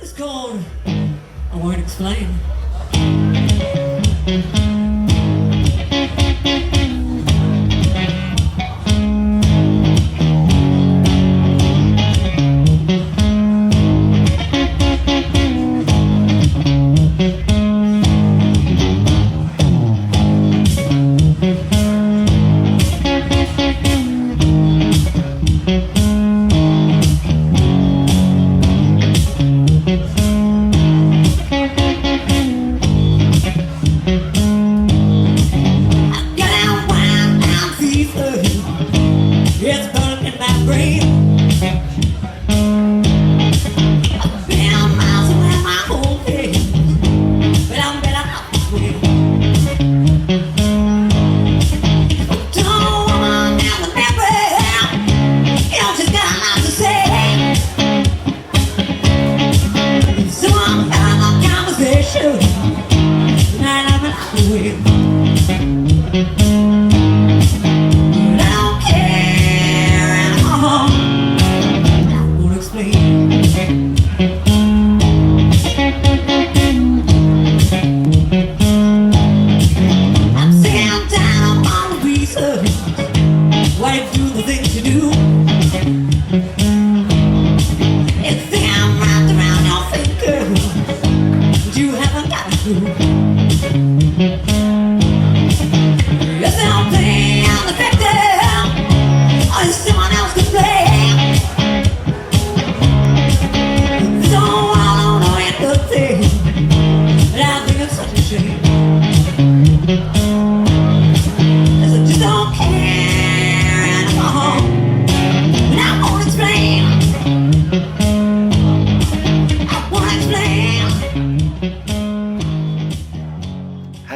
It's called I Won't Explain.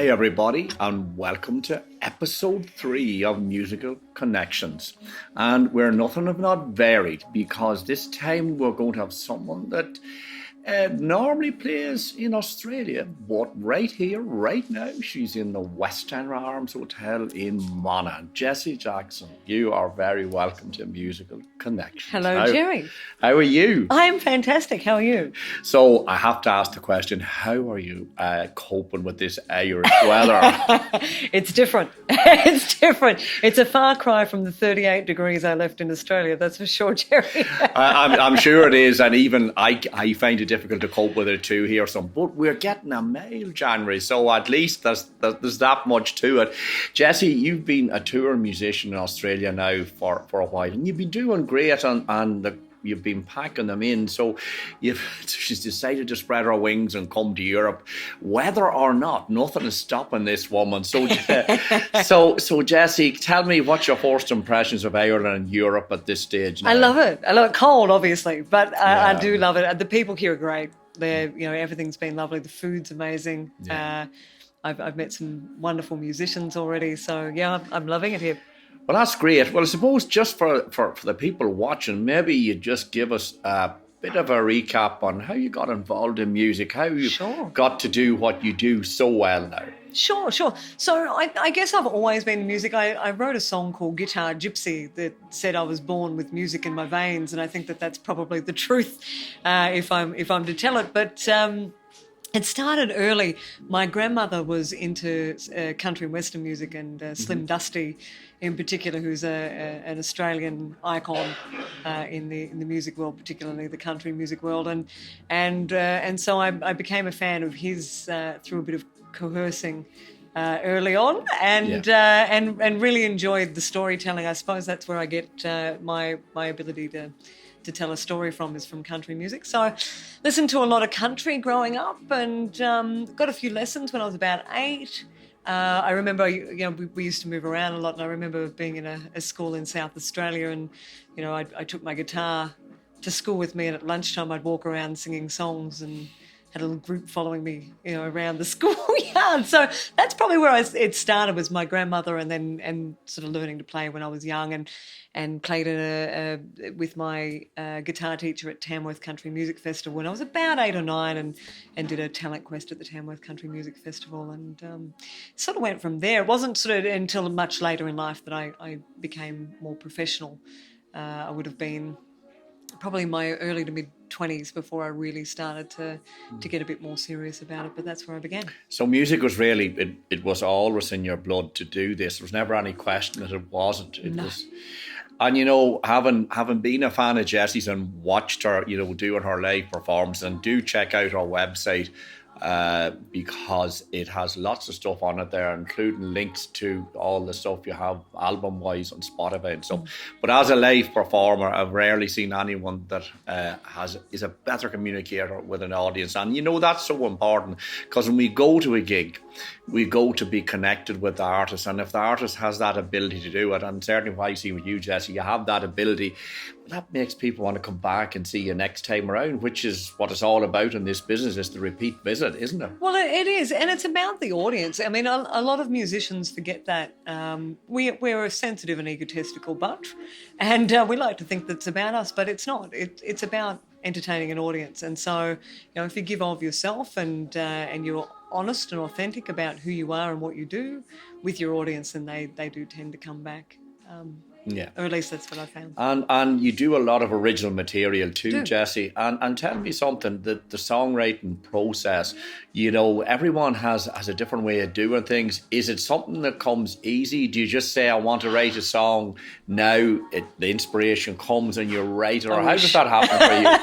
Everybody, and welcome to episode 3 of Musical Connections. And we're nothing if not varied, because this time we're going to have someone that normally plays in Australia, but right here, right now, she's in the Westenra Arms Hotel in Monaghan. Jessey Jackson, you are very welcome to Musical Connections. Hello, Gerry. How are you? I'm fantastic. How are you? So I have to ask the question, how are you coping with this Irish weather? It's different. It's different. It's a far cry from the 38 degrees I left in Australia, that's for sure, Gerry. I'm sure it is, and even I find it difficult to cope with it too here. But we're getting a mail January, so at least there's that much to it. Jessey, you've been a tour musician in Australia now for a while, and you've been doing great, and you've been packing them in. So she's decided to spread her wings and come to Europe. Whether or not, nothing is stopping this woman. So Jessey, tell me, what's your first impressions of Ireland and Europe at this stage now? I love it. Cold, obviously, but I do love it. The people here are great. Everything's been lovely. The food's amazing. Yeah. I've met some wonderful musicians already. So yeah, I'm loving it here. Well, that's great. Well, I suppose just for the people watching, maybe you just give us a bit of a recap on how you got involved in music, how you got to do what you do so well now. Sure. So I guess I've always been in music. I wrote a song called Guitar Gypsy that said I was born with music in my veins, and I think that that's probably the truth if I'm to tell it. But it started early. My grandmother was into country and western music, and Slim Dusty in particular, who's an Australian icon in the music world, particularly the country music world, and so I became a fan of his through a bit of coercing early on, and really enjoyed the storytelling. I suppose that's where I get my ability to tell a story is from country music. So I listened to a lot of country growing up, and got a few lessons when I was about 8. I remember, we used to move around a lot, and I remember being in a school in South Australia, and, I took my guitar to school with me, and at lunchtime I'd walk around singing songs and had a little group following me, around the schoolyard. So that's probably where it started, was my grandmother, and sort of learning to play when I was young, and played with my guitar teacher at Tamworth Country Music Festival when I was about 8 or 9, and did a talent quest at the Tamworth Country Music Festival, and sort of went from there. It wasn't sort of until much later in life that I became more professional. I would have been probably in my early to mid 20s before I really started to get a bit more serious about it. But that's where I began. So music was really, it was always in your blood to do this. There was never any question that it wasn't. It was. And, you know, having been a fan of Jessey's and watched her, you know, doing her live performance, and do check out her website, because it has lots of stuff on it there, including links to all the stuff you have album-wise on Spotify and stuff. But as a live performer, I've rarely seen anyone that is a better communicator with an audience. And, you know, that's so important, because when we go to a gig, we go to be connected with the artist. And if the artist has that ability to do it, and certainly what I see with you, Jessey, you have that ability, that makes people want to come back and see you next time around, which is what it's all about in this business, is the repeat visit, isn't it? Well, it is, and it's about the audience. I mean, a lot of musicians forget that. We're a sensitive and egotistical bunch, and we like to think that it's about us, but it's not. It's about entertaining an audience. And so, you know, if you give of yourself and you're honest and authentic about who you are and what you do with your audience, then they do tend to come back. Yeah. Or at least that's what I found. And you do a lot of original material too, Jessey. And tell me something, the songwriting process, you know, everyone has a different way of doing things. Is it something that comes easy? Do you just say, I want to write a song now, the inspiration comes and you write it? Or how does that happen for you?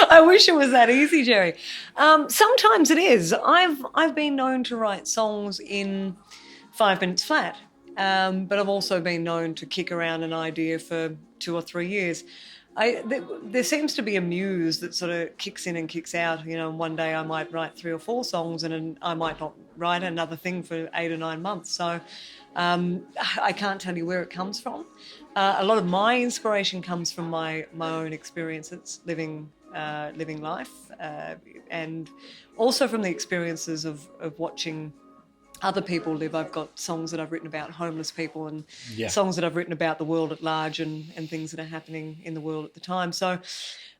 I wish it was that easy, Gerry. Sometimes it is. I've been known to write songs in 5 minutes flat. But I've also been known to kick around an idea for 2 or 3 years. There seems to be a muse that sort of kicks in and kicks out. You know, one day I might write 3 or 4 songs, and I might not write another thing for 8 or 9 months. So I can't tell you where it comes from. A lot of my inspiration comes from my own experiences living life, and also from the experiences of watching other people live. I've got songs that I've written about homeless people, and songs that I've written about the world at large and things that are happening in the world at the time. So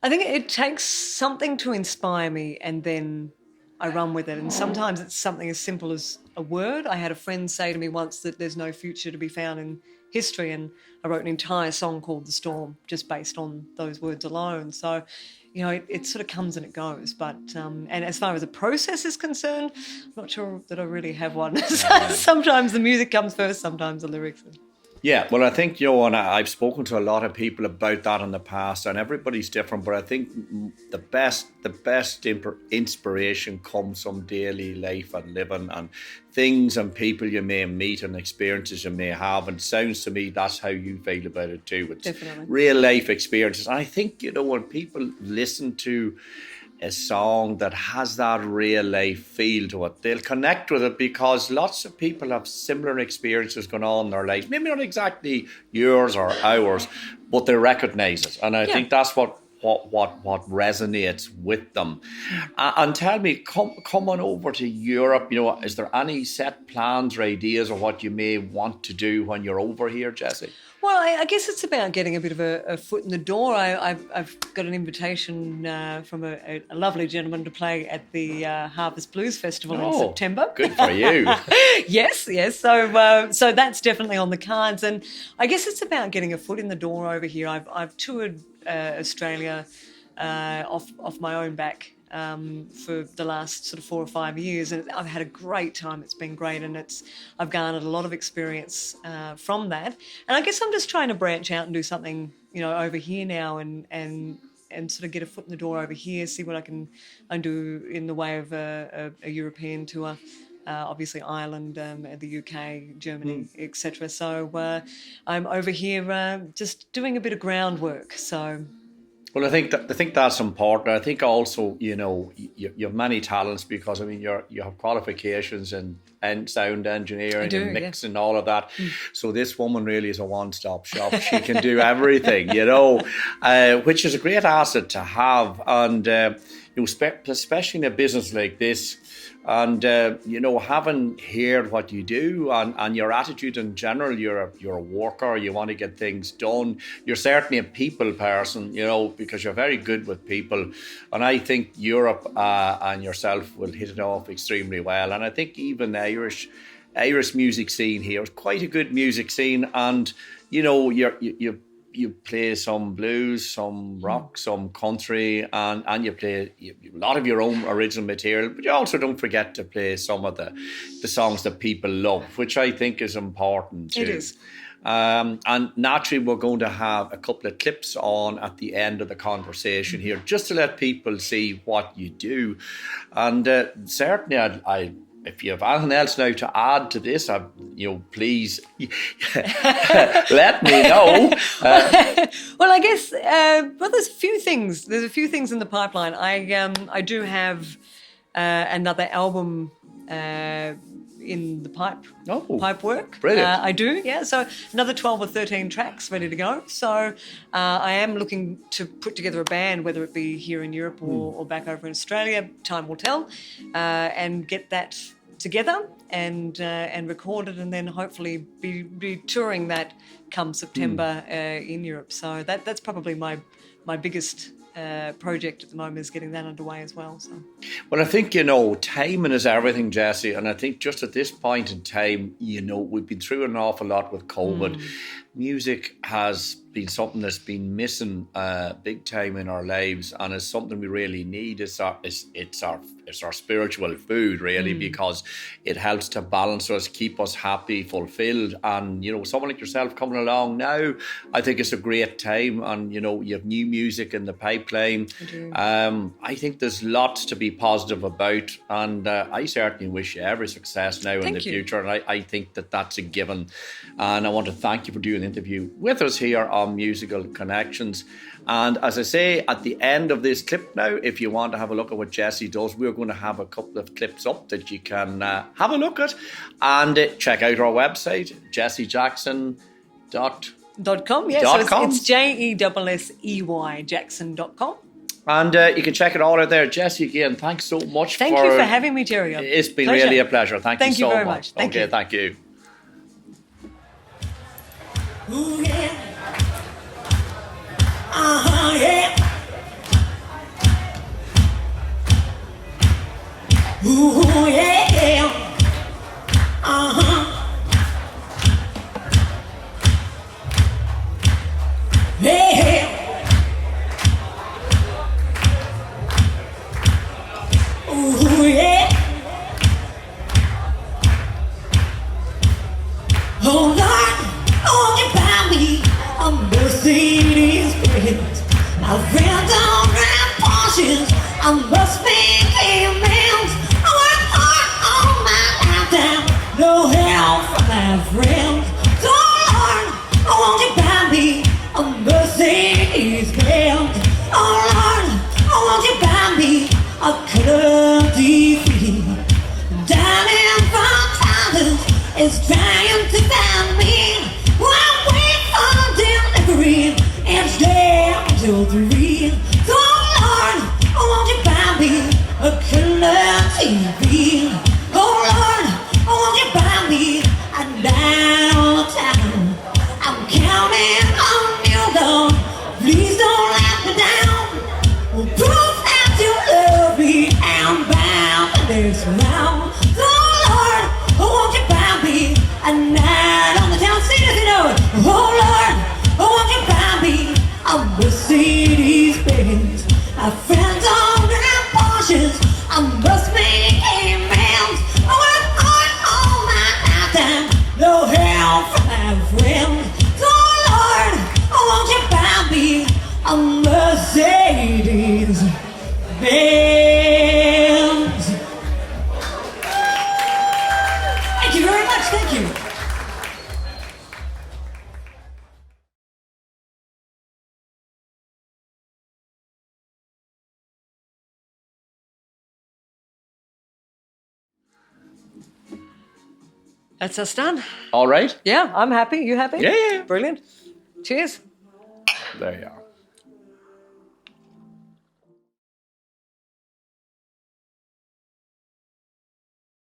I think it takes something to inspire me, and then I run with it. And sometimes it's something as simple as a word. I had a friend say to me once that there's no future to be found in history, and I wrote an entire song called The Storm just based on those words alone. So, you know, it sort of comes and it goes. But and as far as the process is concerned, I'm not sure that I really have one. Sometimes the music comes first, sometimes the lyrics. Yeah, well, I think, you know, and I've spoken to a lot of people about that in the past, and everybody's different, but I think the best inspiration comes from daily life and living and things and people you may meet and experiences you may have. And it sounds to me that's how you feel about it too. It's definitely real life experiences. And I think, you know, when people listen to a song that has that real life feel to it, they'll connect with it, because lots of people have similar experiences going on in their lives. Maybe not exactly yours or ours, but they recognise it. And I think that's what resonates with them. And tell me, coming over to Europe, you know, is there any set plans or ideas of what you may want to do when you're over here, Jessey? Well, I guess it's about getting a bit of a foot in the door. I've got an invitation from a lovely gentleman to play at the Harvest Blues Festival in September. Good for you. Yes. So that's definitely on the cards. And I guess it's about getting a foot in the door over here. I've toured Australia off my own back for the last sort of 4 or 5 years, and I've had a great time. It's been great, and I've garnered a lot of experience from that. And I guess I'm just trying to branch out and do something, you know, over here now, and sort of get a foot in the door over here, see what I can do in the way of a European tour. Obviously Ireland, the UK, Germany, etc. So I'm over here just doing a bit of groundwork. So. Well, I think that's important. I think also, you know, you have many talents, because I mean you have qualifications in sound engineering and mixing and all of that. So this woman really is a one-stop shop. She can do everything, you know, which is a great asset to have. And you know, especially in a business like this. And, you know, having heard what you do and your attitude in general, you're a worker, you want to get things done. You're certainly a people person, you know, because you're very good with people. And I think Europe and yourself will hit it off extremely well. And I think even Irish music scene here is quite a good music scene. And, you know, you you play some blues, some rock, some country, and you play a lot of your own original material, but you also don't forget to play some of the songs that people love, which I think is important too. It is. And naturally, we're going to have a couple of clips on at the end of the conversation here, just to let people see what you do. And certainly, I if you have anything else now to add to this, please let me know. Well, I guess there's a few things. There's a few things in the pipeline. I do have another album in the pipe work. Brilliant. I do, yeah. So another 12 or 13 tracks ready to go. So I am looking to put together a band, whether it be here in Europe or back over in Australia. Time will tell, and get that together and record it, and then hopefully be touring that come September in Europe. So that's probably my biggest project at the moment, is getting that underway as well. So, well, I think, timing is everything, Jessey. And I think just at this point in time, we've been through an awful lot with COVID. Music has been something that's been missing big time in our lives, and it's something we really need. It's our spiritual food, really, because it helps to balance us, keep us happy, fulfilled. And someone like yourself coming along now, I think it's a great time. And you have new music in the pipeline. I think there's lots to be positive about, and I certainly wish you every success now in the future. And I think that's a given. And I want to thank you for doing the interview with us here on Musical Connections. And as I say, at the end of this clip now, if you want to have a look at what Jessey does, we're going to have a couple of clips up that you can have a look at, and check out our website, Jessey Jackson.com. Yeah, so it's Jessey Jackson.com. And you can check it all out there. Jessey, again, thanks so much. Thank you for having me, Gerry. It's been really a pleasure. Thank you so very much. Thank you. Thank you. Ooh, yeah. Yeah. Ooh, yeah. Yeah. Ooh, yeah. Oh, Lord, won't you buy me a Mercedes Benz? My friends don't drive Porsches, I must make amends. I work hard all my lifetime, no help from my friends. So, Lord, won't you buy me a Mercedes Benz? Oh, Lord, won't you buy me a color TV? Darling from Thailand is trying to find me. While wait for delivery, it's down till 3. So, Lord, won't you buy me a color TV? Oh, Lord, won't you buy me a dial time? I'm counting on you, Lord. Please don't let me down. Proof that you love me, I'm bound for this round. So, Lord, won't you buy me a night on the town? See if you know it. Oh, Lord, won't you buy me a Mercedes Benz? My friends all drive Porsches, I must make amends. I work hard all my lifetime, no help from my friends. So, Lord, won't you buy me a Mercedes Benz? Thank you very much, thank you. That's us done. All right. Yeah, I'm happy. You happy? Yeah. Brilliant. Cheers. There you are.